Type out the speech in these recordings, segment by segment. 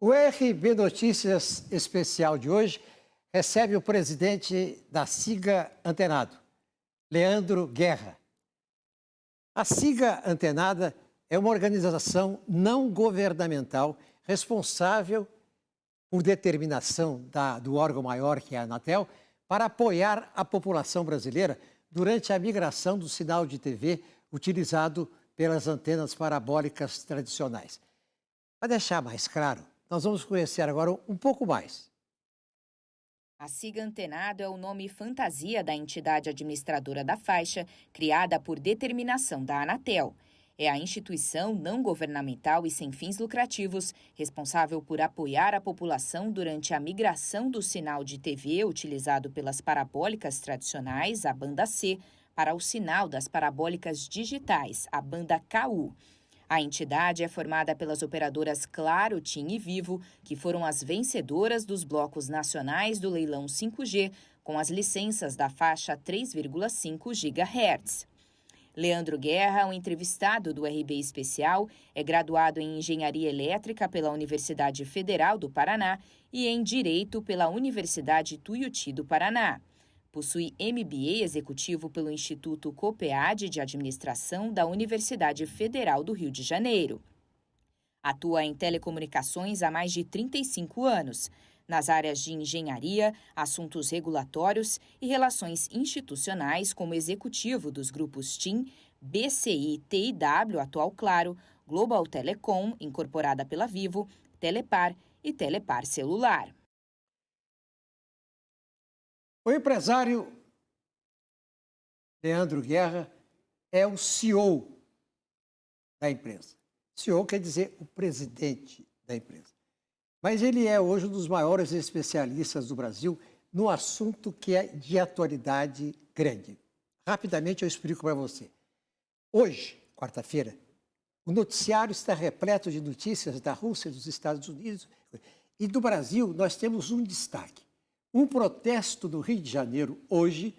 O RB Notícias Especial de hoje recebe o presidente da SIGA Antenado, Leandro Guerra. A SIGA Antenada é uma organização não governamental responsável por determinação do órgão maior, que é a Anatel, para apoiar a população brasileira durante a migração do sinal de TV utilizado pelas antenas parabólicas tradicionais. Para deixar mais claro, nós vamos conhecer agora um pouco mais. A SIGA Antenado é o nome fantasia da entidade administradora da faixa, criada por determinação da Anatel. É a instituição não governamental e sem fins lucrativos responsável por apoiar a população durante a migração do sinal de TV utilizado pelas parabólicas tradicionais, a banda C, para o sinal das parabólicas digitais, a banda KU. A entidade é formada pelas operadoras Claro, TIM e Vivo, que foram as vencedoras dos blocos nacionais do leilão 5G, com as licenças da faixa 3,5 GHz. Leandro Guerra, um entrevistado do RB Especial, é graduado em Engenharia Elétrica pela Universidade Federal do Paraná e em Direito pela Universidade Tuiuti do Paraná. Possui MBA executivo pelo Instituto COPEAD de Administração da Universidade Federal do Rio de Janeiro. Atua em telecomunicações há mais de 35 anos, nas áreas de engenharia, assuntos regulatórios e relações institucionais como executivo dos grupos TIM, BCI TIW, atual Claro, Global Telecom, incorporada pela Vivo, Telepar e Telepar Celular. O empresário Leandro Guerra é o CEO da empresa. CEO quer dizer o presidente da empresa. Mas ele é hoje um dos maiores especialistas do Brasil no assunto que é de atualidade grande. Rapidamente eu explico para você. Hoje, quarta-feira, o noticiário está repleto de notícias da Rússia, dos Estados Unidos e do Brasil. Nós temos um destaque. Um protesto no Rio de Janeiro hoje,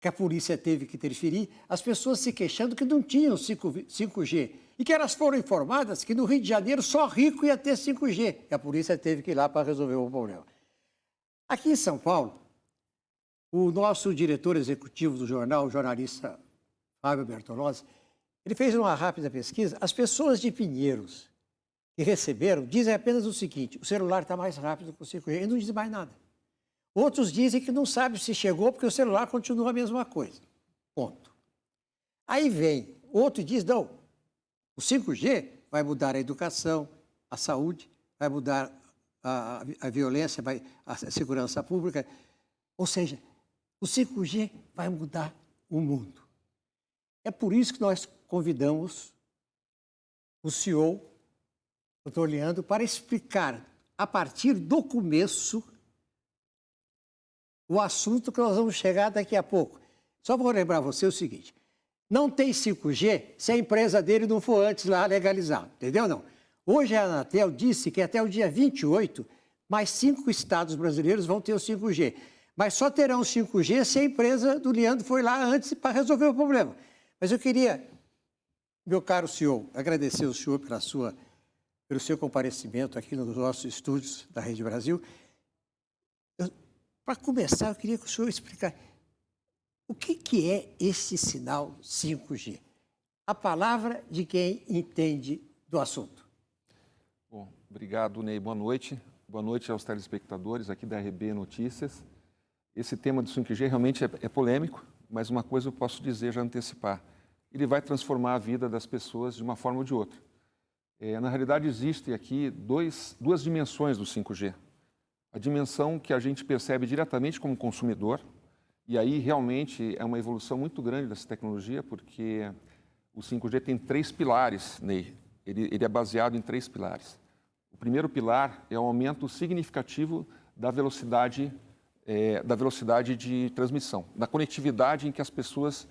que a polícia teve que interferir, as pessoas se queixando que não tinham 5G e que elas foram informadas que no Rio de Janeiro só rico ia ter 5G. E a polícia teve que ir lá para resolver o problema. Aqui em São Paulo, o nosso diretor executivo do jornal, o jornalista Fábio Bertolozzi, ele fez uma rápida pesquisa. As pessoas de Pinheiros que receberam dizem apenas o seguinte: o celular está mais rápido que o 5G, e não diz mais nada. Outros dizem que não sabe se chegou porque o celular continua a mesma coisa. Ponto. Aí vem, outro diz, não, o 5G vai mudar a educação, a saúde, vai mudar a violência, a segurança pública. Ou seja, o 5G vai mudar o mundo. É por isso que nós convidamos o CEO, o Dr. Leandro, para explicar, a partir do começo, o assunto que nós vamos chegar daqui a pouco. Só vou lembrar você o seguinte: não tem 5G se a empresa dele não for antes lá legalizar, entendeu? Não. Hoje a Anatel disse que até o dia 28, mais 5 estados brasileiros vão ter o 5G. Mas só terão o 5G se a empresa do Leandro foi lá antes para resolver o problema. Mas eu queria, meu caro senhor, agradecer ao senhor pelo seu comparecimento aqui nos nossos estúdios da Rede Brasil. Para começar, eu queria que o senhor explicasse o que é esse sinal 5G? A palavra de quem entende do assunto. Bom, obrigado, Ney. Boa noite. Boa noite aos telespectadores aqui da RB Notícias. Esse tema do 5G realmente é polêmico, mas uma coisa eu posso dizer, já antecipar. Ele vai transformar a vida das pessoas de uma forma ou de outra. Na realidade, existem aqui duas dimensões do 5G. A dimensão que a gente percebe diretamente como consumidor, e aí realmente é uma evolução muito grande dessa tecnologia, porque o 5G tem 3 pilares, Ney. Ele é baseado em 3 pilares. O primeiro pilar é o aumento significativo da velocidade de transmissão, da conectividade em que as pessoas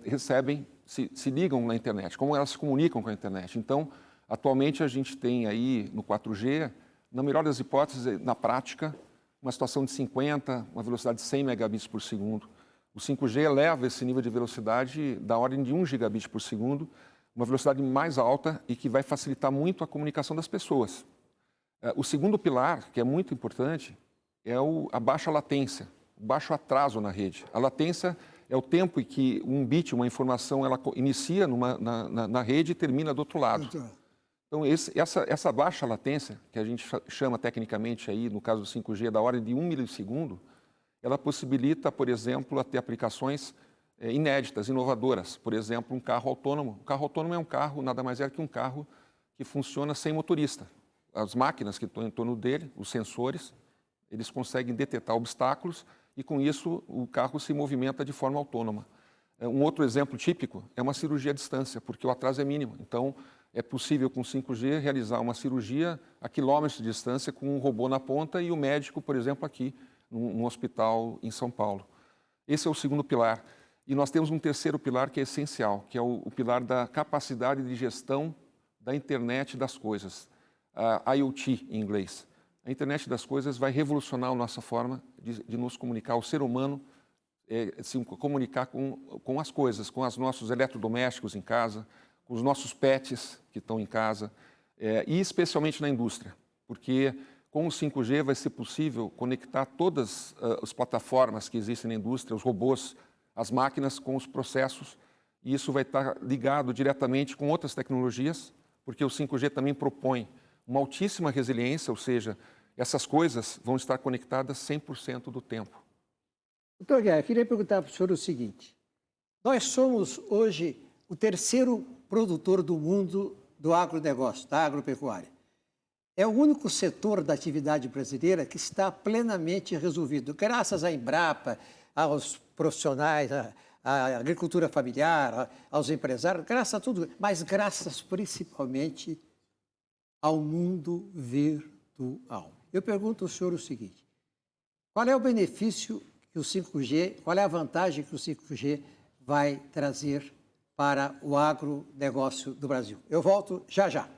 recebem, se ligam na internet, como elas se comunicam com a internet. Então, atualmente a gente tem aí no 4G, na melhor das hipóteses, na prática, uma situação de 50, uma velocidade de 100 megabits por segundo. O 5G eleva esse nível de velocidade da ordem de 1 gigabit por segundo, uma velocidade mais alta e que vai facilitar muito a comunicação das pessoas. O segundo pilar, que é muito importante, é a baixa latência, o baixo atraso na rede. A latência é o tempo em que um bit, uma informação, ela inicia na rede e termina do outro lado. Então, essa baixa latência, que a gente chama tecnicamente aí, no caso do 5G, da ordem de 1 milissegundo, ela possibilita, por exemplo, ter aplicações inéditas, inovadoras. Por exemplo, um carro autônomo. O carro autônomo é um carro, nada mais é que um carro que funciona sem motorista. As máquinas que estão em torno dele, os sensores, eles conseguem detectar obstáculos e, com isso, o carro se movimenta de forma autônoma. Um outro exemplo típico é uma cirurgia à distância, porque o atraso é mínimo. Então, é possível, com 5G, realizar uma cirurgia a quilômetros de distância com um robô na ponta e o médico, por exemplo, aqui, num hospital em São Paulo. Esse é o segundo pilar. E nós temos um terceiro pilar que é essencial, que é o pilar da capacidade de gestão da internet das coisas, a IoT em inglês. A internet das coisas vai revolucionar a nossa forma de nos comunicar, o ser humano se comunicar com as coisas, com os nossos eletrodomésticos em casa, com os nossos pets que estão em casa, e especialmente na indústria, porque com o 5G vai ser possível conectar todas as plataformas que existem na indústria, os robôs, as máquinas com os processos, e isso vai estar ligado diretamente com outras tecnologias, porque o 5G também propõe uma altíssima resiliência, ou seja, essas coisas vão estar conectadas 100% do tempo. Doutor Guerra, eu queria perguntar para o senhor o seguinte. Nós somos hoje o terceiro produtor do mundo do agronegócio, da agropecuária. É o único setor da atividade brasileira que está plenamente resolvido, graças à Embrapa, aos profissionais, à agricultura familiar, aos empresários, graças a tudo, mas graças principalmente ao mundo virtual. Eu pergunto ao senhor o seguinte, qual é o benefício que o 5G, qual é a vantagem que o 5G vai trazer para o agronegócio do Brasil? Eu volto já já.